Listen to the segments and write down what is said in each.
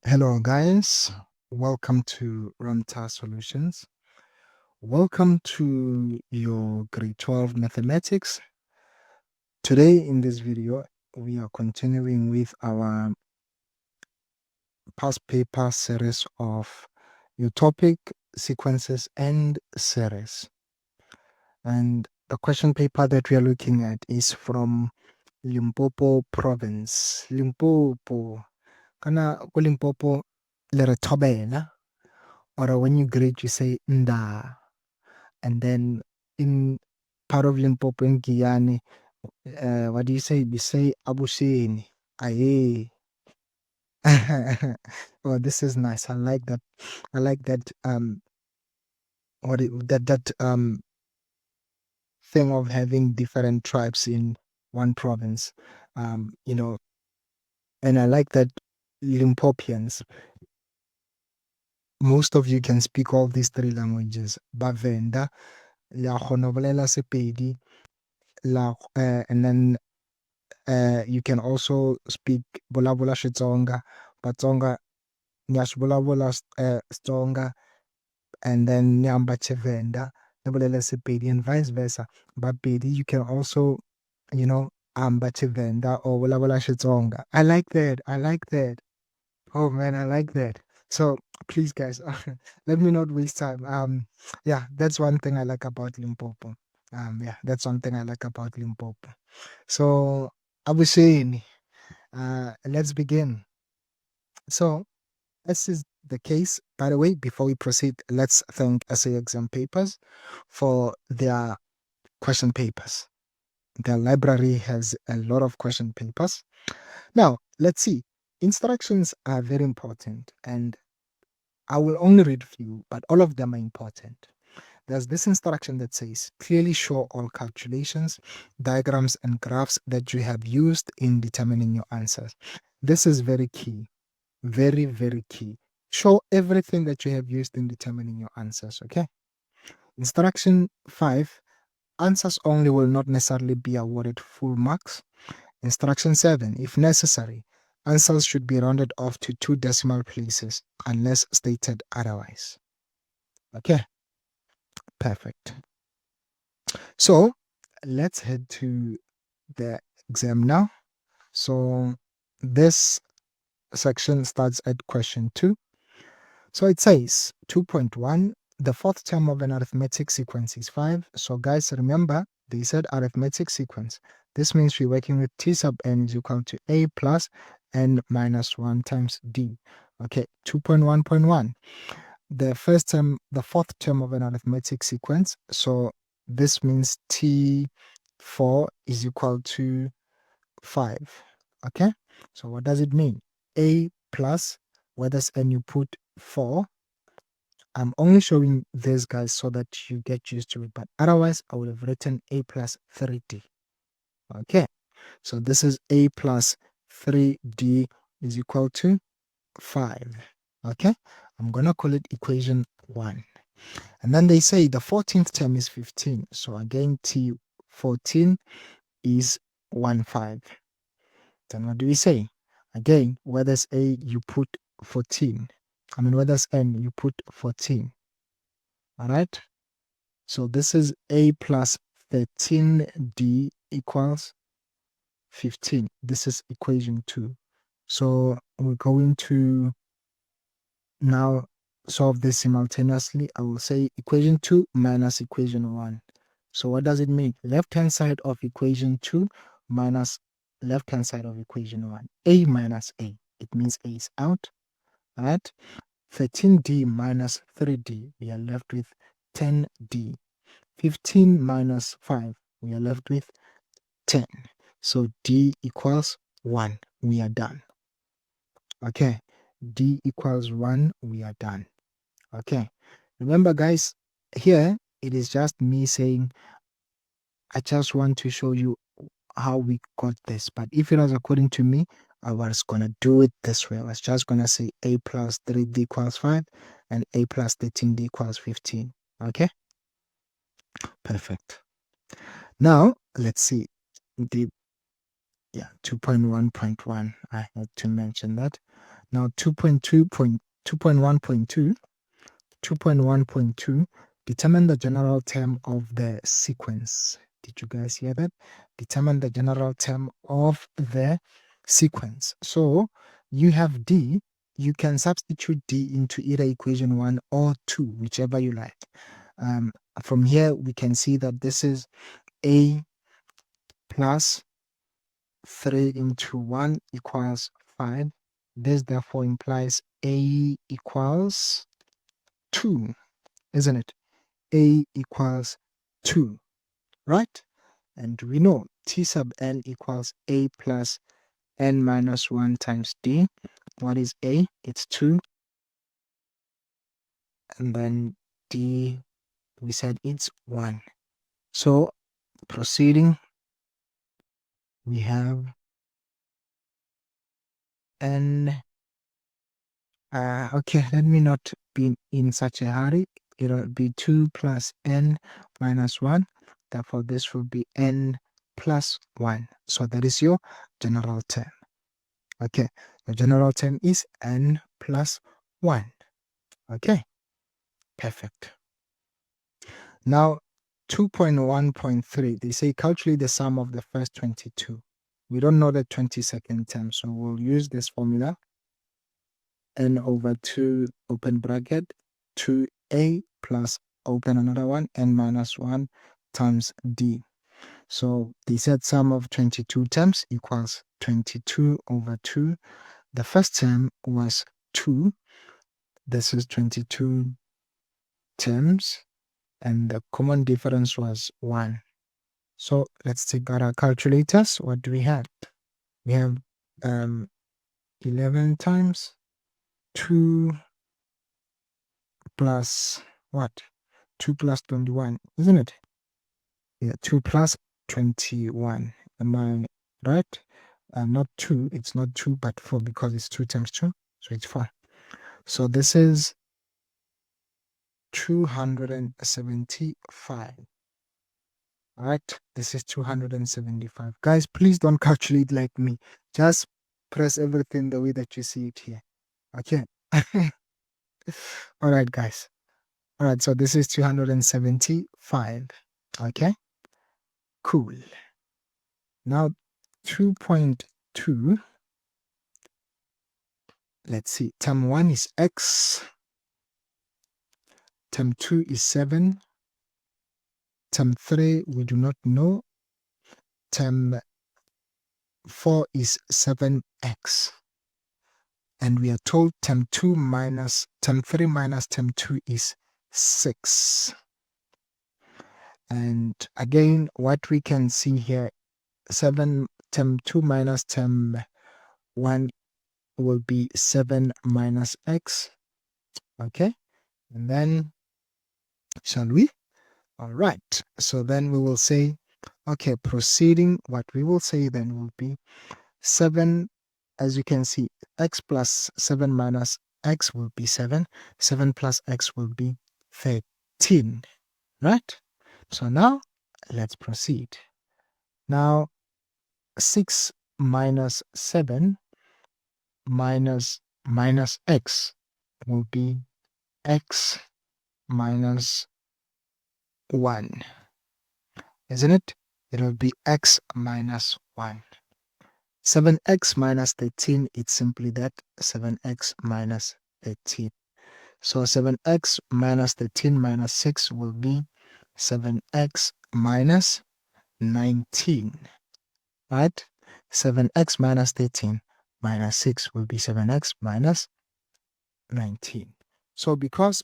Hello, guys. Welcome to Ramta Solutions. Welcome to your grade 12 mathematics. Today, in this video, we are continuing with our past paper series of your topic, sequences, and series. And the question paper that we are looking at is from Limpopo province. Limpopo. Kana ko Limpopo le re thobela, or when you grade you say nda. And then in part of Limpopo in Guyana, what do you say? We say Abuseni. Aye. Well, this is nice. I like that. I like that. That thing of having different tribes in one province. Um, you know, and I like that Limpopians. Most of you can speak all these three languages. Bavenda, la Honovelela Sepedi, and then you can also speak Bola Xitsonga, Batsonga Nyashbola Xitsonga, and then Nyamba Chevenda, Bolela Sepedi, and vice versa. But Pedi, you can also, Amba Chevenda or Bola Xitsonga. I like that. I like that. Oh man, I like that. So please, guys, let me not waste time. Yeah, that's one thing I like about Limpopo. Yeah, that's one thing I like about Limpopo. So I was saying, let's begin. So, this is the case. By the way, before we proceed, let's thank SA Exam Papers for their question papers. Their library has a lot of question papers. Now, let's see. Instructions are very important, and I will only read few, but all of them are important. There's this instruction that says clearly show all calculations, diagrams, and graphs that you have used in determining your answers. This is very key. Very, very key. Show everything that you have used in determining your answers, okay? Instruction 5, answers only will not necessarily be awarded full marks. Instruction 7, if necessary, answers should be rounded off to 2 decimal places unless stated otherwise. Okay, perfect. So let's head to the exam now. So this section starts at question 2. So it says 2.1, the fourth term of an arithmetic sequence is 5. So guys, remember, they said arithmetic sequence. This means we're working with t sub n is equal to a plus n minus 1 times d. Okay, 2.1.1. The fourth term of an arithmetic sequence. So this means t4 is equal to 5. Okay, so what does it mean? A plus, where does n you put 4. I'm only showing this, guys, so that you get used to it, but otherwise I would have written a plus 3d. Okay, so this is a plus 3d is equal to 5. Okay, I'm gonna call it equation 1. And then they say the 14th term is 15, so again t14 is 1 5. Then what do we say? Again, where there's a you put 14. Where there's n you put 14. All right, so this is a plus 13d equals 15. This is equation 2. So we're going to now solve this simultaneously. I will say equation 2 minus equation 1. So what does it mean? Left hand side of equation 2 minus left hand side of equation 1. A minus A. It means A is out. Right? 13d minus 3d. We are left with 10d. 15 minus 5. We are left with 10. So d equals 1. We are done. Okay. D equals 1. We are done. Okay. Remember, guys, here it is just me saying, I just want to show you how we got this. But if it was according to me, I was going to do it this way. I was just going to say a plus 3d equals 5 and a plus 13d equals 15. Okay. Perfect. Now, let's see. The 2.1.1. I had to mention that. Now 2.1.2, determine the general term of the sequence. Did you guys hear that? Determine the general term of the sequence. So you have D. You can substitute D into either equation 1 or 2, whichever you like. Um, from here, we can see that this is A plus 3 into 1 equals 5. This therefore implies A equals 2, isn't it? A equals 2, right? And we know T sub n equals A plus n minus 1 times D. What is A? It's 2. And then D, we said it's 1. So proceeding, we have n. Okay, let me not be in such a hurry. It'll be 2 plus n minus 1. Therefore, this will be n plus 1. So that is your general term. Okay, the general term is n plus 1. Okay, perfect. Now, 2.1.3, they say calculate the sum of the first 22. We don't know the 22nd term, so we'll use this formula. N over 2 open bracket 2a plus open another one n minus 1 times d. So they said sum of 22 terms equals 22 over 2. The first term was 2. This is 22 terms and the common difference was 1. So let's take out our calculators. What do we have? We have 11 times 2 plus what? 2 plus 21, isn't it? Yeah, 2 plus 21. Am I right? Not 2, it's not 2, but 4 because it's 2 times 2, so it's 4. So this is 275. All right, this is 275. Guys, please don't calculate like me. Just press everything the way that you see it here. Okay. All right, guys. All right, so this is 275. Okay, cool. Now 2.2, let's see, term 1 is x, term 2 is 7, term 3 we do not know, term 4 is 7x, and we are told term 3 minus term 2 is 6. And again, what we can see here, 7 term 2 minus term 1 will be 7 minus x. Okay, and then shall we? All right, so then we will say, okay, proceeding, what we will say then will be 7, as you can see, x plus 7 minus x will be 7. 7 plus x will be 13, right? So now let's proceed. Now 6 minus 7 minus x will be x minus 1, isn't it? It will be x minus 1. 7x minus 13, it's simply that, 7x minus 13. So 7x minus 13 minus 6 will be 7x minus 19, right? 7x minus 13 minus 6 will be 7x minus 19. So because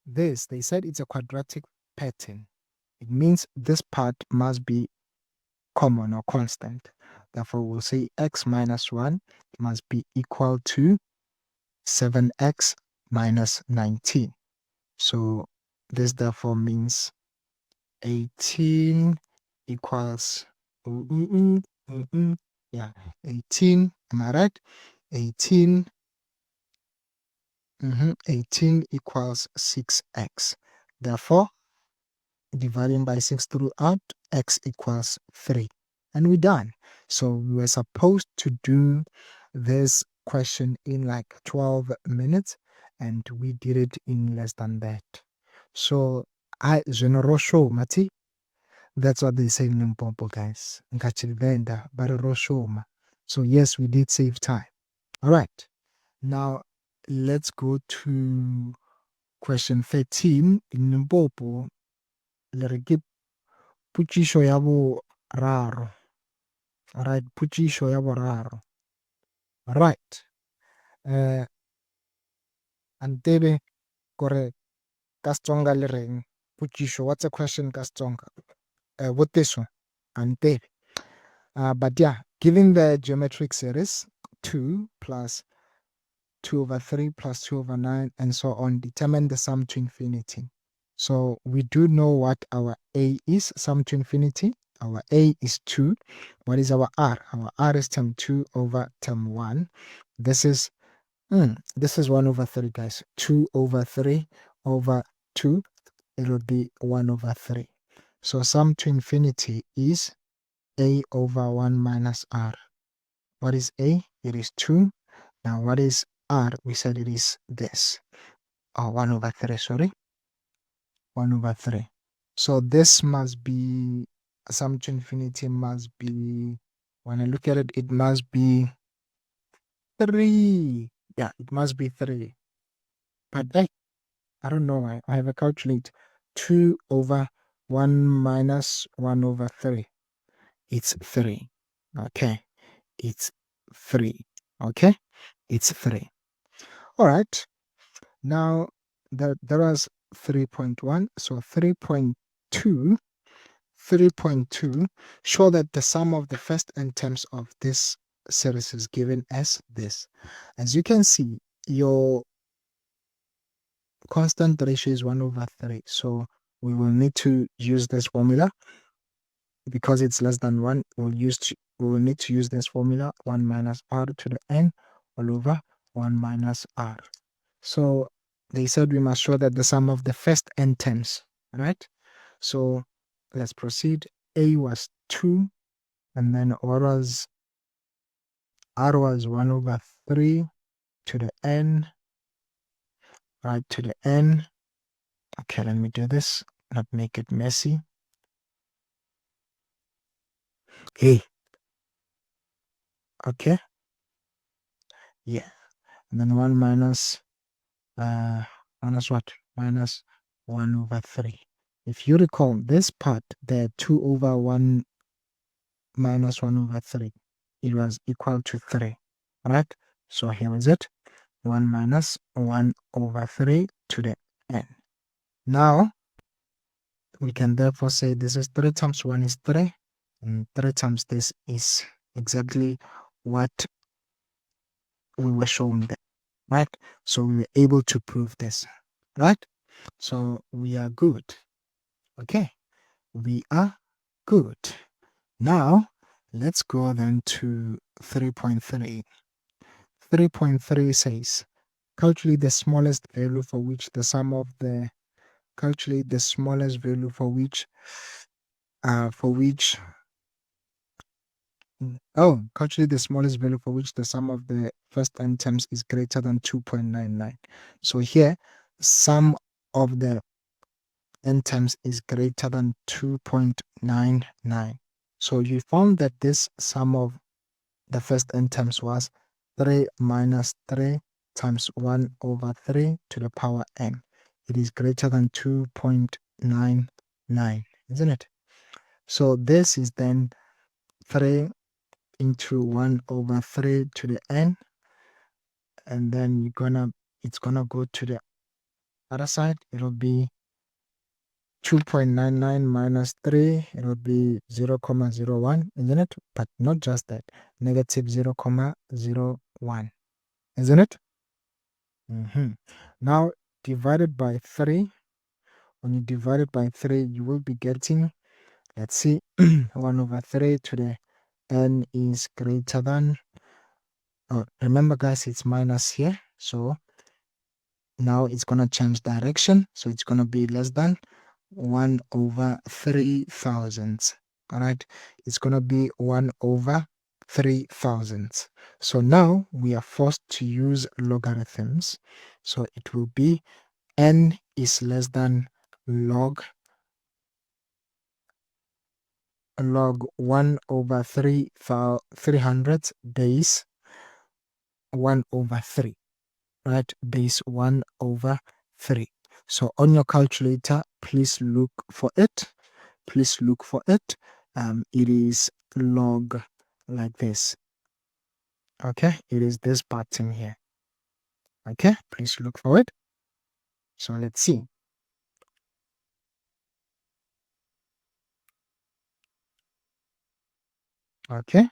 this, they said it's a quadratic pattern, it means this part must be common or constant. Therefore, we'll say x minus 1 must be equal to 7x minus 19. So this therefore means 18 equals, yeah, 18, am I right? 18, 18 equals 6x. Therefore, dividing by 6 throughout, x equals 3. And we're done. So we were supposed to do this question in like 12 minutes, and we did it in less than that. So I generosho mati. That's what they say in Limpopo, guys. Nkachilvenda, baroshoma. So yes, we did save time. All right. Now let's go to question 13 in Limpopo. Le re ke putshiso ya boraro. All right, putshiso ya boraro. All right. Antebe kore ka Xitsonga le reng putshiso. What's a question ka Xitsonga? What this one? Antebe. But yeah, given the geometric series 2 plus 2 over 3 plus 2 over 9 and so on, determine the sum to infinity. So we do know what our A is, sum to infinity. Our A is 2. What is our R? Our R is term 2 over term 1. This is 1 over 3, guys. 2 over 3 over 2. It will be 1 over 3. So sum to infinity is A over 1 minus R. What is A? It is 2. Now what is R? We said it is this. 1 over 3, sorry. 1 over 3. So this must be, sum to infinity must be, when I look at it, it must be 3. Yeah, it must be 3. But I don't know why. I have a calculate. 2 over 1 minus 1 over 3. It's 3. Okay. It's 3. Okay. It's 3. All right. Now, there was 3.1. So 3.2 show that the sum of the first n terms of this series is given as this. As you can see, your constant ratio is 1 over 3. So we will need to use this formula because it's less than 1. We will need to use this formula, 1 minus r to the n all over 1 minus r. So they said we must show that the sum of the first n terms, right? So let's proceed. A was 2, and then r was 1 over 3 to the n, right, to the n. Okay, let me do this, not make it messy. A. Okay. Yeah. And then 1 minus what? Minus 1 over 3. If you recall this part, the 2 over 1 minus 1 over 3, it was equal to 3, right? So here is it, 1 minus 1 over 3 to the n. Now, we can therefore say this is 3 times 1 is 3, and 3 times this is exactly what we were shown there, right? So we were able to prove this, right? So we are good. Okay, we are good. Now, let's go then to 3.3. 3.3 says, calculate the smallest value for which the sum of the, calculate the smallest value for which, calculate the smallest value for which the sum of the first n terms is greater than 2.99. So here, sum of the n terms is greater than 2.99. So you found that this sum of the first n terms was 3 minus 3 times 1 over 3 to the power n. It is greater than 2.99, isn't it? So this is then 3 into 1 over 3 to the n, and then it's gonna go to the other side. It'll be 2.99 minus 3, it will be 0.01, isn't it? But not just that, negative 0.01, isn't it? Now, divided by 3, when you divide it by 3, you will be getting, let's see, 1 over 3 to the n is greater than, remember guys, it's minus here, so now it's going to change direction, so it's going to be less than 1 over 3,000. All right, it's going to be 1 over 3,000. So now we are forced to use logarithms. So it will be n is less than log 1 over 300 base 1 over 3, right? Base 1 over 3. So on your calculator, please look for it. Please look for it. It is log like this. Okay, it is this button here. Okay, please look for it. So let's see. Okay,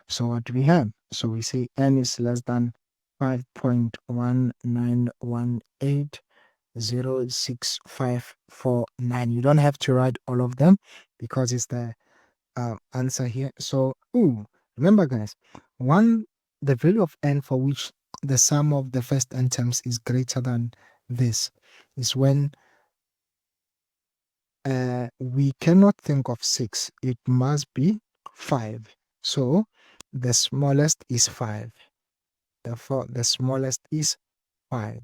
so what do we have? So we say n is less than 5.191806549. You don't have to write all of them because it's the answer here. So, remember, guys, the value of n for which the sum of the first n terms is greater than this is when we cannot think of 6. It must be 5. So, the smallest is 5. Therefore, the smallest is 5.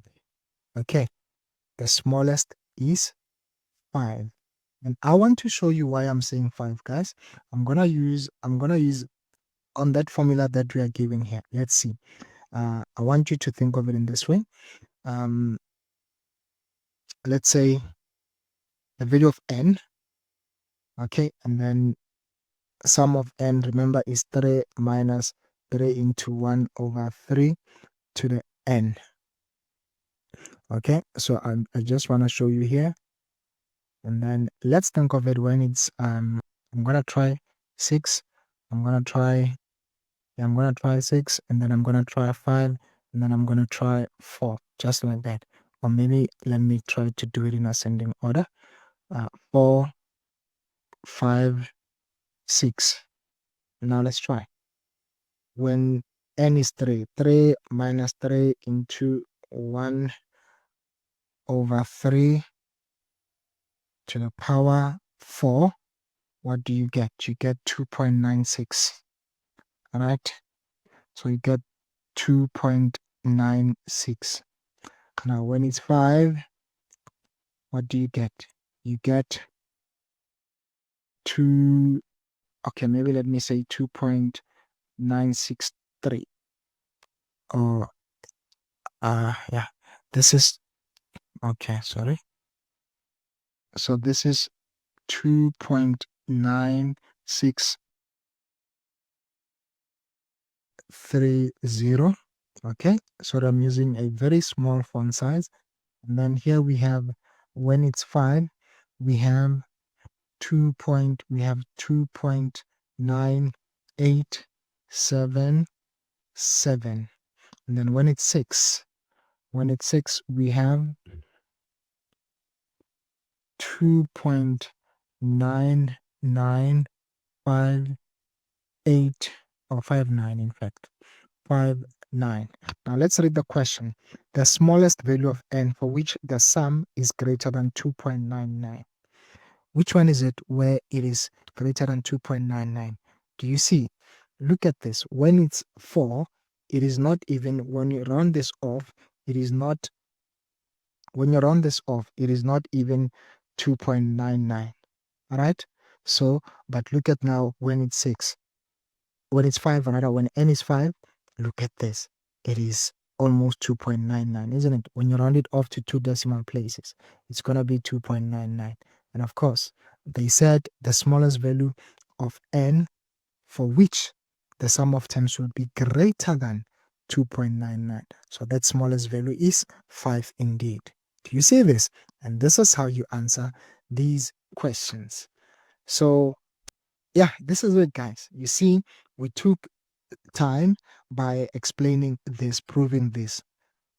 Okay, the smallest is 5. And I want to show you why I'm saying 5, guys. I'm gonna use on that formula that we are giving here. Let's see. I want you to think of it in this way. Let's say the value of n, okay, and then sum of n, remember, is 3 minus 3 into 1 over 3 to the n. Okay, so I just want to show you here. And then let's think of it when it's I'm gonna try 6. I'm gonna try 6, and then I'm gonna try 5, and then I'm gonna try 4, just like that. Or maybe let me try to do it in ascending order. 4, 5, 6. Now let's try. When n is 3, 3 minus 3 into 1 over 3 to the power 4, what do you get? You get 2.96. All right. So you get 2.96. Now, when it's 5, what do you get? You get 2. Okay, maybe let me say 2.963. Or, yeah, this is, okay, sorry. So this is 2.9630. Okay, so I'm using a very small font size. And then here we have, when it's 5, we have 2.9877. And then when it's 6, we have 2.9958, or 59, in fact. 59. Now let's read the question. The smallest value of n for which the sum is greater than 2.99. Which one is it where it is greater than 2.99? Do you see? Look at this. When it's 4, it is not even, when you round this off, it is not, when you round this off, it is not even 2.99. All right? So, but look at now when it's 6. When it's 5, rather, when n is 5, look at this. It is almost 2.99, isn't it? When you round it off to 2 decimal places, it's going to be 2.99. And of course, they said the smallest value of n for which the sum of terms would be greater than 2.99. So that smallest value is 5 indeed. Do you see this? And this is how you answer these questions. So yeah, this is it, guys. You see, we took time by explaining this, proving this,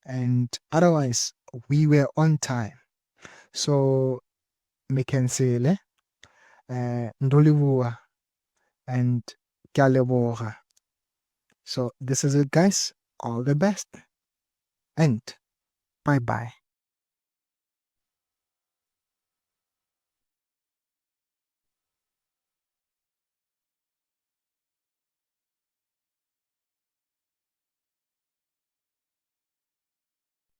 and otherwise we were on time. So Mekensele, Ndolivuwa, and Kaleboga. So this is it, guys. All the best, and bye bye.